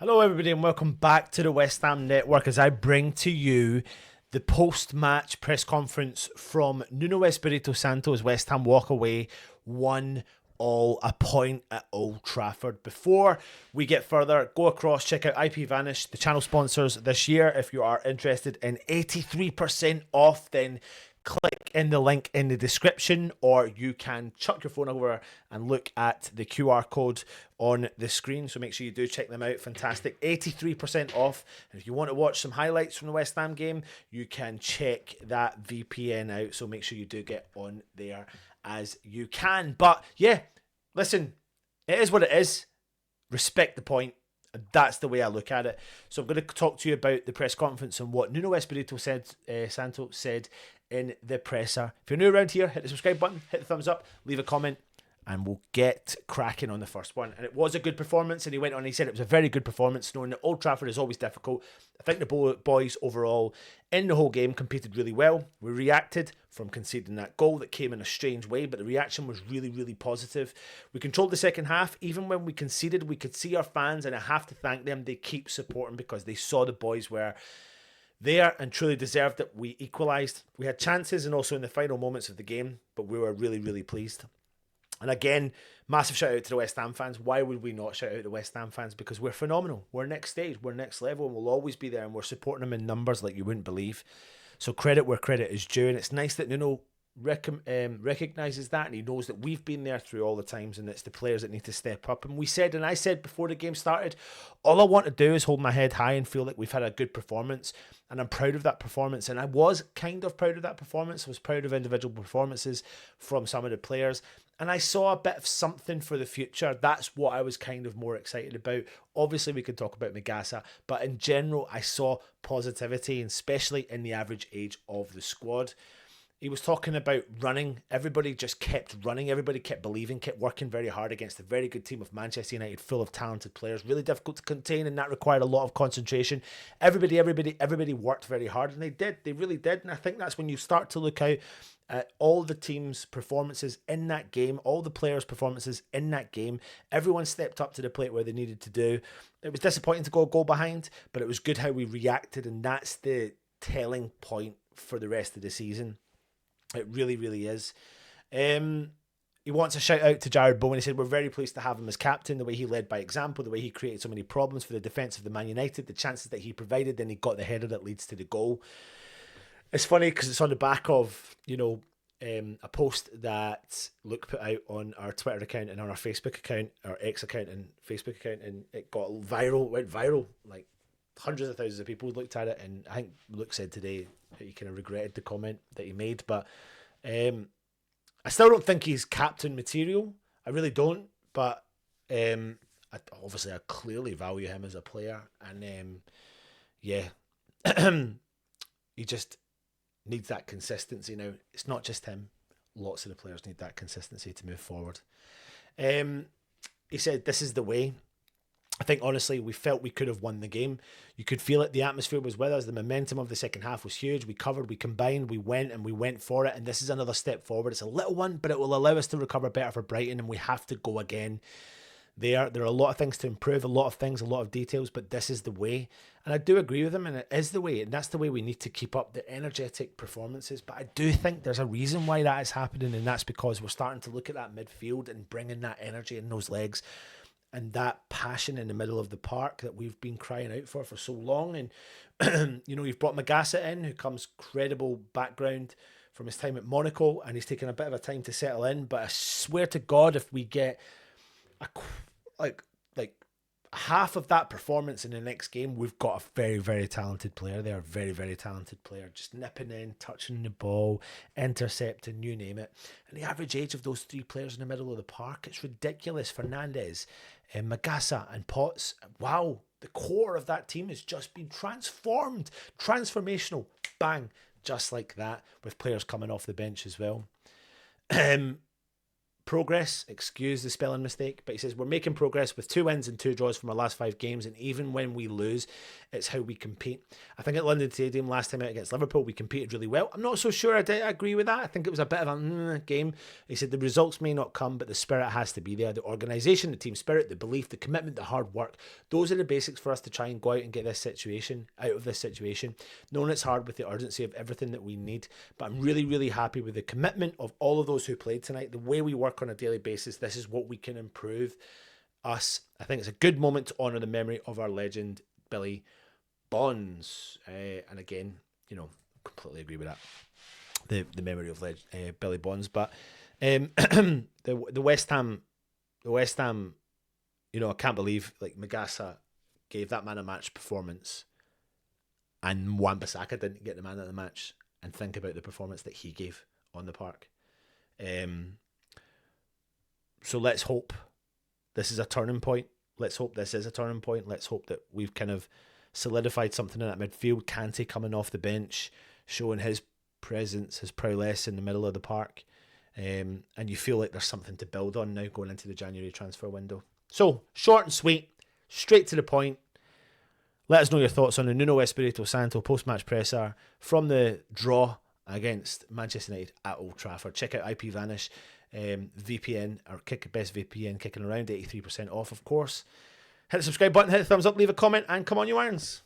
Hello, everybody, and welcome back to the West Ham Network as I bring to you the post-match press conference from Nuno Espirito Santo as West Ham walk away 1-1 a point at Old Trafford. Before we get further, go across, check out IP Vanish, the channel sponsors this year. If you are interested in 83% off, then click in the link in the description, or you can chuck your phone over and look at the QR code on the screen. So make sure you do check them out. Fantastic. 83% off. And if you want to watch some highlights from the West Ham game, you can check that VPN out. So make sure you do get on there as you can. But yeah, listen, it is what it is. Respect the point. That's the way I look at it. So I'm going to talk to you about the press conference and what Nuno Espirito Santo said in the presser. If you're new around here, hit the subscribe button, hit the thumbs up, leave a comment, and we'll get cracking on the first one. And it was a good performance, and he went on and he said it was a very good performance, knowing that Old Trafford is always difficult. I think the boys overall in the whole game competed really well. We reacted from conceding that goal that came in a strange way, but the reaction was really, really positive. We controlled the second half. Even when we conceded, we could see our fans, and I have to thank them. They keep supporting because they saw the boys were there and truly deserved it. We equalised. We had chances and also in the final moments of the game, but we were really, really pleased. And again, massive shout out to the West Ham fans. Why would we not shout out to the West Ham fans? Because we're phenomenal. We're next stage. We're next level, and we'll always be there. And we're supporting them in numbers like you wouldn't believe. So credit where credit is due. And it's nice that Nuno recognises that, and he knows that we've been there through all the times, and it's the players that need to step up. And I said before the game started, all I want to do is hold my head high and feel like we've had a good performance, and I'm proud of that performance. And I was kind of proud of that performance. I was proud of individual performances from some of the players, and I saw a bit of something for the future. That's what I was kind of more excited about. Obviously, we could talk about 𝗥𝗘, but in general, I saw positivity, and especially in the average age of the squad. He was talking about running. Everybody just kept running. Everybody kept believing, kept working very hard against a very good team of Manchester United, full of talented players. Really difficult to contain, and that required a lot of concentration. Everybody worked very hard, and they did. They really did. And I think that's when you start to look out at all the team's performances in that game, all the players' performances in that game. Everyone stepped up to the plate where they needed to do. It was disappointing to go a goal behind, but it was good how we reacted, and that's the telling point for the rest of the season. It really, really is. He wants a shout out to Jarrod Bowen. He said, we're very pleased to have him as captain, the way he led by example, the way he created so many problems for the defence of the Man United, the chances that he provided, then he got the header that leads to the goal. It's funny because it's on the back of, a post that Luke put out on our Twitter account and on our Facebook account, our X account and Facebook account, and it went viral, like hundreds of thousands of people looked at it, and I think Luke said today that he kind of regretted the comment that he made, but I still don't think he's captain material. I really don't, but I clearly value him as a player, and he just needs that consistency now. It's not just him. Lots of the players need that consistency to move forward. He said, this is the way. I think, honestly, we felt we could have won the game. You could feel it. The atmosphere was with us. The momentum of the second half was huge. We covered, we combined, we went for it. And this is another step forward. It's a little one, but it will allow us to recover better for Brighton, and we have to go again. There are a lot of things to improve, a lot of details, but this is the way. And I do agree with him, and it is the way. And that's the way we need to keep up the energetic performances. But I do think there's a reason why that is happening, and that's because we're starting to look at that midfield and bringing that energy in those legs and that passion in the middle of the park that we've been crying out for so long. And, you've brought 𝗥𝗘 in, who comes credible background from his time at Monaco, and he's taken a bit of a time to settle in. But I swear to God, if we get like half of that performance in the next game, we've got a very, very talented player there. Very, very talented player. Just nipping in, touching the ball, intercepting, you name it. And the average age of those three players in the middle of the park, it's ridiculous. Fernandes, 𝗥𝗘 and Potts. Wow, the core of that team has just been transformed. Transformational. Bang. Just like that, with players coming off the bench as well. progress. Excuse the spelling mistake, but he says we're making progress with 2 wins and 2 draws from our last 5 games, and even when we lose, it's how we compete. I think at London Stadium last time out against Liverpool, we competed really well. I'm not so sure I agree with that. I think it was a bit of a game. He said the results may not come, but the spirit has to be there. The organisation, the team spirit, the belief, the commitment, the hard work. Those are the basics for us to try and go out and get this situation out of this situation. Knowing it's hard with the urgency of everything that we need, but I'm really, really happy with the commitment of all of those who played tonight. The way we work on a daily basis, this is what we can improve us. I think it's a good moment to honour the memory of our legend, Billy Bonds. And again, you know, completely agree with that. The memory of Billy Bonds. But the West Ham, you know, I can't believe like Magasa gave that man a match performance and Wan-Bissaka didn't get the man of the match, and think about the performance that he gave on the park. So let's hope this is a turning point. Let's hope this is a turning point. Let's hope that we've kind of solidified something in that midfield. Kante coming off the bench, showing his presence, his prowess in the middle of the park. And you feel like there's something to build on now going into the January transfer window. So, short and sweet, straight to the point. Let us know your thoughts on the Nuno Espirito Santo post-match presser from the draw against Manchester United at Old Trafford. Check out IPVanish VPN, or best VPN kicking around, 83% off, of course. Hit the subscribe button, hit the thumbs up, leave a comment, and come on, you irons.